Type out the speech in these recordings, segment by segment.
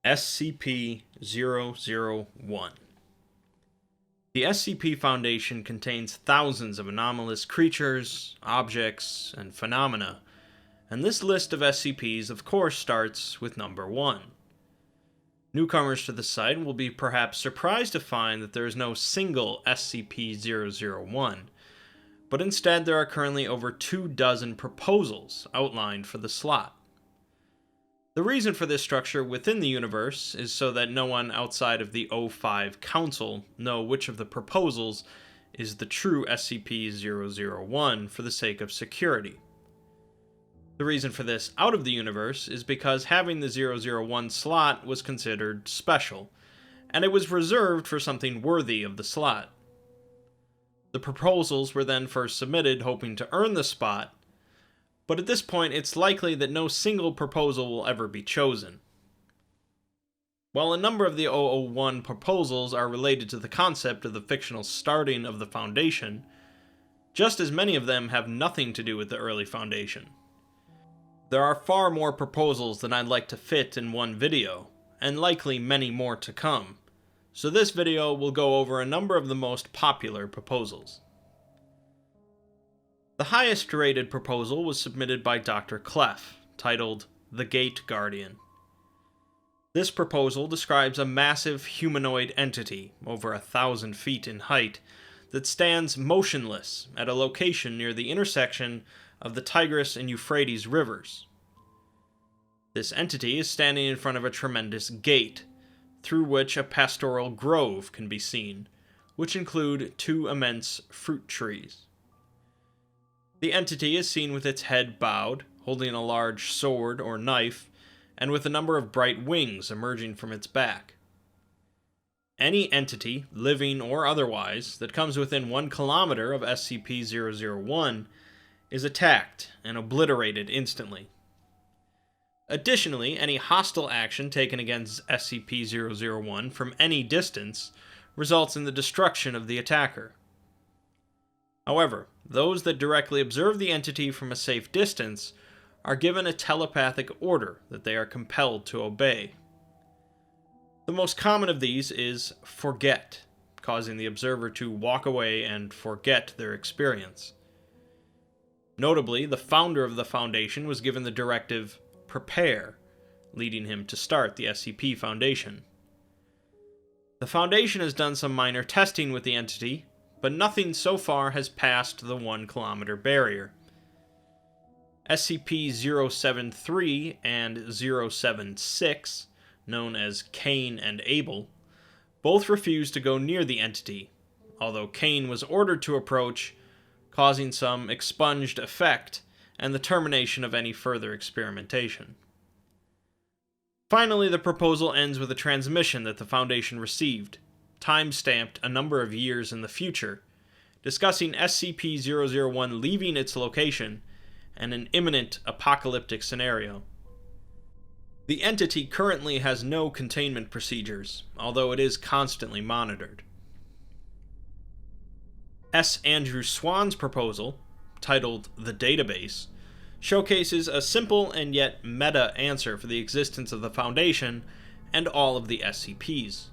SCP-001. The SCP Foundation contains thousands of anomalous creatures, objects, and phenomena, and this list of SCPs of course starts with number 1. Newcomers to the site will be perhaps surprised to find that there is no single SCP-001, but instead there are currently over 24 proposals outlined for the slot. The reason for this structure within the universe is so that no one outside of the 05 Council know which of the proposals is the true SCP-001 for the sake of security. The reason for this out of the universe is because having the 001 slot was considered special, and it was reserved for something worthy of the slot. The proposals were then first submitted hoping to earn the spot, but at this point it's likely that no single proposal will ever be chosen. While a number of the 001 proposals are related to the concept of the fictional starting of the Foundation, just as many of them have nothing to do with the early Foundation. There are far more proposals than I'd like to fit in one video, and likely many more to come, so this video will go over a number of the most popular proposals. The highest rated proposal was submitted by Dr. Clef, titled The Gate Guardian. This proposal describes a massive humanoid entity, over 1,000 feet in height, that stands motionless at a location near the intersection of the Tigris and Euphrates rivers. This entity is standing in front of a tremendous gate, through which a pastoral grove can be seen, which include 2 immense fruit trees. The entity is seen with its head bowed, holding a large sword or knife, and with a number of bright wings emerging from its back. Any entity, living or otherwise, that comes within 1 kilometer of SCP-001 is attacked and obliterated instantly. Additionally, any hostile action taken against SCP-001 from any distance results in the destruction of the attacker. However, those that directly observe the entity from a safe distance are given a telepathic order that they are compelled to obey. The most common of these is forget, causing the observer to walk away and forget their experience. Notably, the founder of the Foundation was given the directive, prepare, leading him to start the SCP Foundation. The Foundation has done some minor testing with the entity, but nothing so far has passed the 1 kilometer barrier. SCP-073 and 076, known as Cain and Abel, both refused to go near the entity, although Cain was ordered to approach, causing some expunged effect and the termination of any further experimentation. Finally, the proposal ends with a transmission that the Foundation received, time-stamped a number of years in the future, discussing SCP-001 leaving its location and an imminent apocalyptic scenario. The entity currently has no containment procedures, although it is constantly monitored. S. Andrew Swan's proposal, titled The Database, showcases a simple and yet meta answer for the existence of the Foundation and all of the SCPs.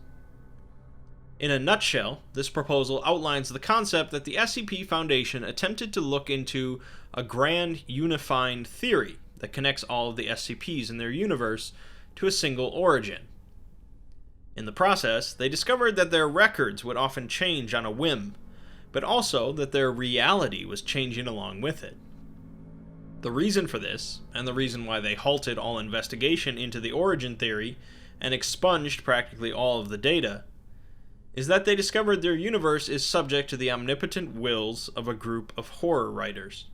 In a nutshell, this proposal outlines the concept that the SCP Foundation attempted to look into a grand unifying theory that connects all of the SCPs in their universe to a single origin. In the process, they discovered that their records would often change on a whim, but also that their reality was changing along with it. The reason for this, and the reason why they halted all investigation into the origin theory and expunged practically all of the data, is that they discovered their universe is subject to the omnipotent wills of a group of horror writers.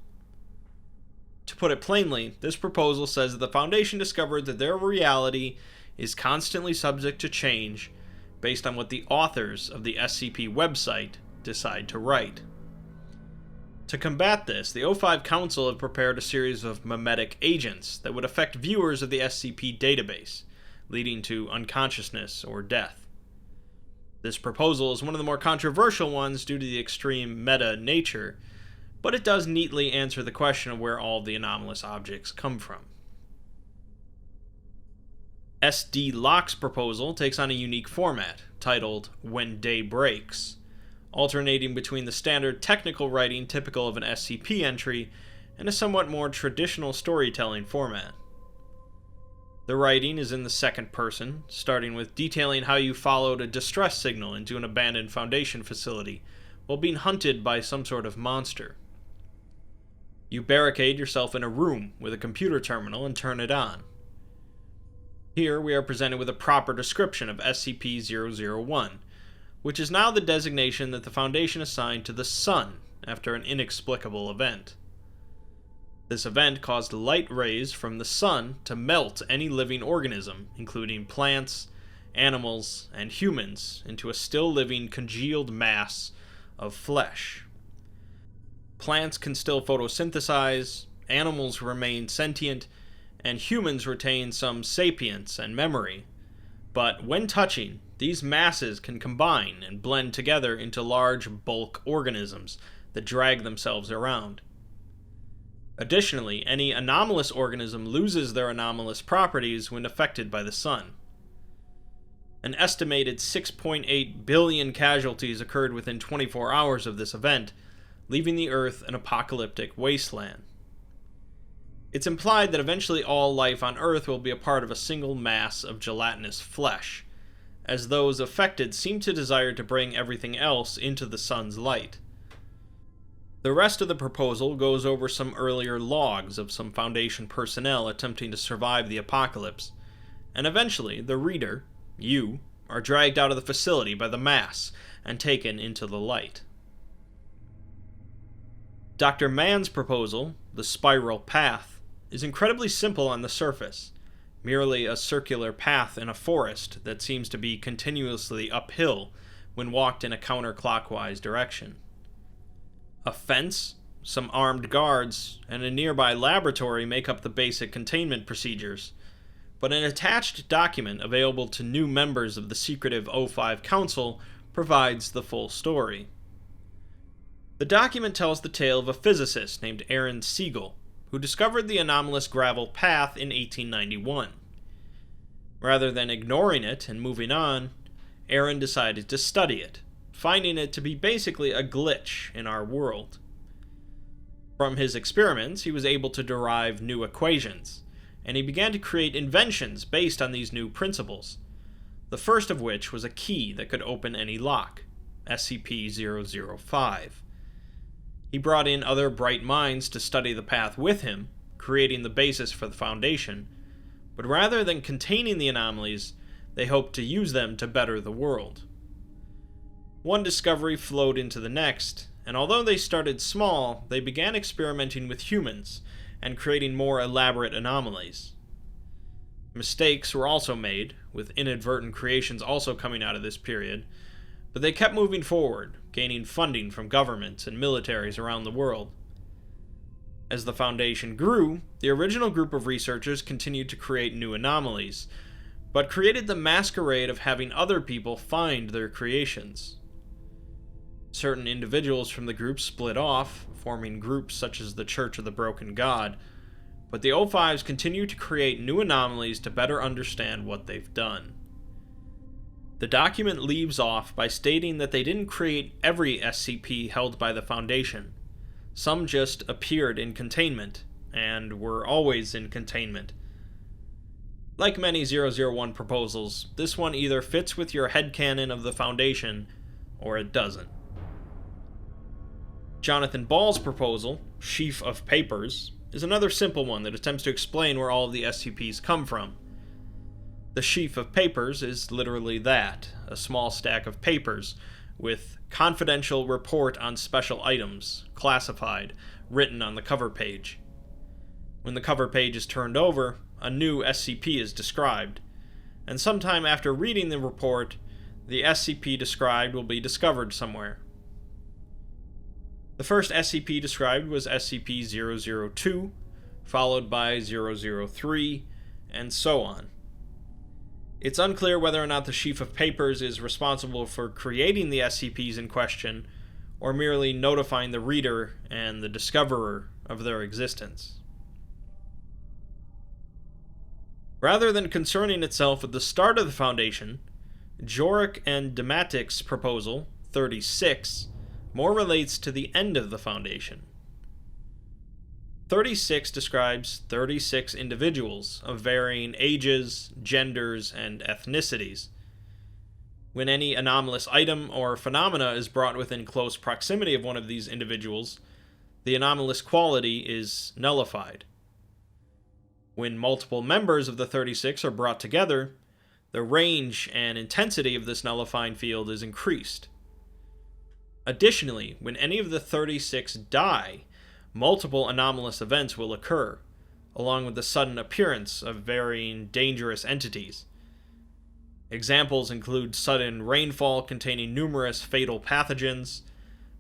To put it plainly, this proposal says that the Foundation discovered that their reality is constantly subject to change based on what the authors of the SCP website decide to write. To combat this, the 05 Council have prepared a series of memetic agents that would affect viewers of the SCP database, leading to unconsciousness or death. This proposal is one of the more controversial ones due to the extreme meta nature, but it does neatly answer the question of where all the anomalous objects come from. SD Locke's proposal takes on a unique format, titled When Day Breaks, alternating between the standard technical writing typical of an SCP entry and a somewhat more traditional storytelling format. The writing is in the second person, starting with detailing how you followed a distress signal into an abandoned Foundation facility while being hunted by some sort of monster. You barricade yourself in a room with a computer terminal and turn it on. Here we are presented with a proper description of SCP-001, which is now the designation that the Foundation assigned to the Sun after an inexplicable event. This event caused light rays from the Sun to melt any living organism, including plants, animals, and humans, into a still-living congealed mass of flesh. Plants can still photosynthesize, animals remain sentient, and humans retain some sapience and memory. But when touching, these masses can combine and blend together into large bulk organisms that drag themselves around. Additionally, any anomalous organism loses their anomalous properties when affected by the Sun. An estimated 6.8 billion casualties occurred within 24 hours of this event, leaving the Earth an apocalyptic wasteland. It's implied that eventually all life on Earth will be a part of a single mass of gelatinous flesh, as those affected seem to desire to bring everything else into the Sun's light. The rest of the proposal goes over some earlier logs of some Foundation personnel attempting to survive the apocalypse, and eventually the reader, you, are dragged out of the facility by the mass and taken into the light. Dr. Mann's proposal, the Spiral Path, is incredibly simple on the surface, merely a circular path in a forest that seems to be continuously uphill when walked in a counterclockwise direction. A fence, some armed guards, and a nearby laboratory make up the basic containment procedures, but an attached document available to new members of the secretive O5 Council provides the full story. The document tells the tale of a physicist named Aaron Siegel, who discovered the anomalous gravel path in 1891. Rather than ignoring it and moving on, Aaron decided to study it, finding it to be basically a glitch in our world. From his experiments, he was able to derive new equations, and he began to create inventions based on these new principles, the first of which was a key that could open any lock, SCP-005. He brought in other bright minds to study the path with him, creating the basis for the Foundation, but rather than containing the anomalies, they hoped to use them to better the world. One discovery flowed into the next, and although they started small, they began experimenting with humans and creating more elaborate anomalies. Mistakes were also made, with inadvertent creations also coming out of this period, but they kept moving forward, gaining funding from governments and militaries around the world. As the Foundation grew, the original group of researchers continued to create new anomalies, but created the masquerade of having other people find their creations. Certain individuals from the group split off, forming groups such as the Church of the Broken God, but the O5s continue to create new anomalies to better understand what they've done. The document leaves off by stating that they didn't create every SCP held by the Foundation. Some just appeared in containment, and were always in containment. Like many 001 proposals, this one either fits with your headcanon of the Foundation, or it doesn't. Jonathan Ball's proposal, Sheaf of Papers, is another simple one that attempts to explain where all of the SCPs come from. The Sheaf of Papers is literally that, a small stack of papers, with confidential report on special items, classified, written on the cover page. When the cover page is turned over, a new SCP is described, and sometime after reading the report, the SCP described will be discovered somewhere. The first SCP described was SCP-002, followed by 003, and so on. It's unclear whether or not the Sheaf of Papers is responsible for creating the SCPs in question, or merely notifying the reader and the discoverer of their existence. Rather than concerning itself with the start of the Foundation, Jorick and Dematic's proposal, 36, more relates to the end of the Foundation. 36 describes 36 individuals of varying ages, genders, and ethnicities. When any anomalous item or phenomena is brought within close proximity of one of these individuals, the anomalous quality is nullified. When multiple members of the 36 are brought together, the range and intensity of this nullifying field is increased. Additionally, when any of the 36 die, multiple anomalous events will occur, along with the sudden appearance of varying dangerous entities. Examples include sudden rainfall containing numerous fatal pathogens,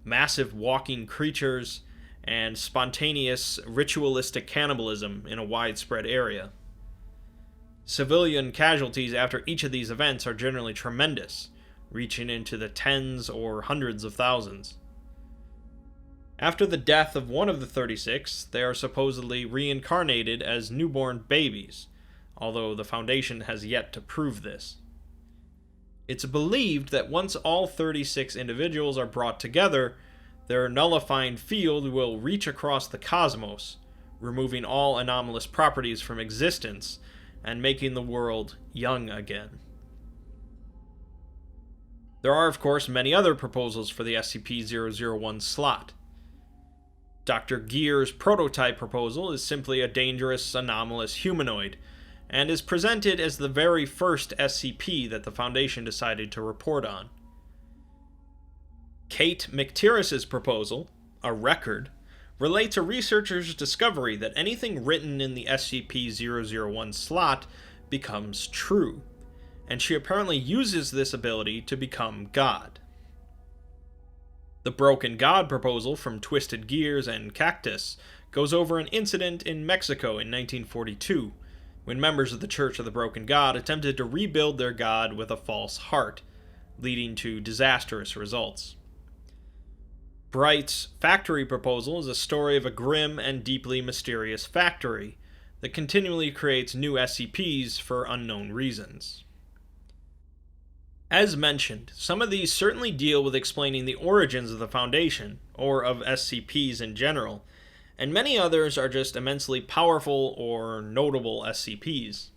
massive walking creatures, and spontaneous ritualistic cannibalism in a widespread area. Civilian casualties after each of these events are generally tremendous, reaching into the tens or hundreds of thousands. After the death of one of the 36, they are supposedly reincarnated as newborn babies, although the Foundation has yet to prove this. It's believed that once all 36 individuals are brought together, their nullifying field will reach across the cosmos, removing all anomalous properties from existence and making the world young again. There are, of course, many other proposals for the SCP-001 slot. Dr. Gear's prototype proposal is simply a dangerous, anomalous humanoid, and is presented as the very first SCP that the Foundation decided to report on. Kate McTirris's proposal, a record, relates a researcher's discovery that anything written in the SCP-001 slot becomes true, and she apparently uses this ability to become God. The Broken God proposal from Twisted Gears and Cactus goes over an incident in Mexico in 1942, when members of the Church of the Broken God attempted to rebuild their god with a false heart, leading to disastrous results. Bright's Factory proposal is a story of a grim and deeply mysterious factory that continually creates new SCPs for unknown reasons. As mentioned, some of these certainly deal with explaining the origins of the Foundation, or of SCPs in general, and many others are just immensely powerful or notable SCPs.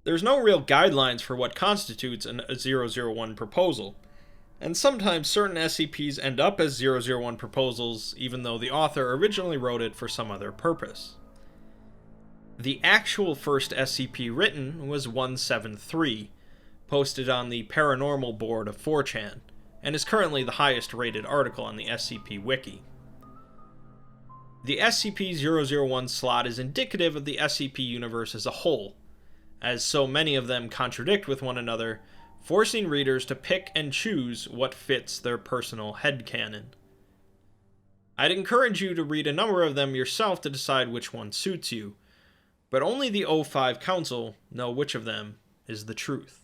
There's no real guidelines for what constitutes a 001 proposal, and sometimes certain SCPs end up as 001 proposals even though the author originally wrote it for some other purpose. The actual first SCP written was 173, posted on the Paranormal board of 4chan, and is currently the highest rated article on the SCP Wiki. The SCP-001 slot is indicative of the SCP universe as a whole, as so many of them contradict with one another, forcing readers to pick and choose what fits their personal headcanon. I'd encourage you to read a number of them yourself to decide which one suits you, but only the O5 Council know which of them is the truth.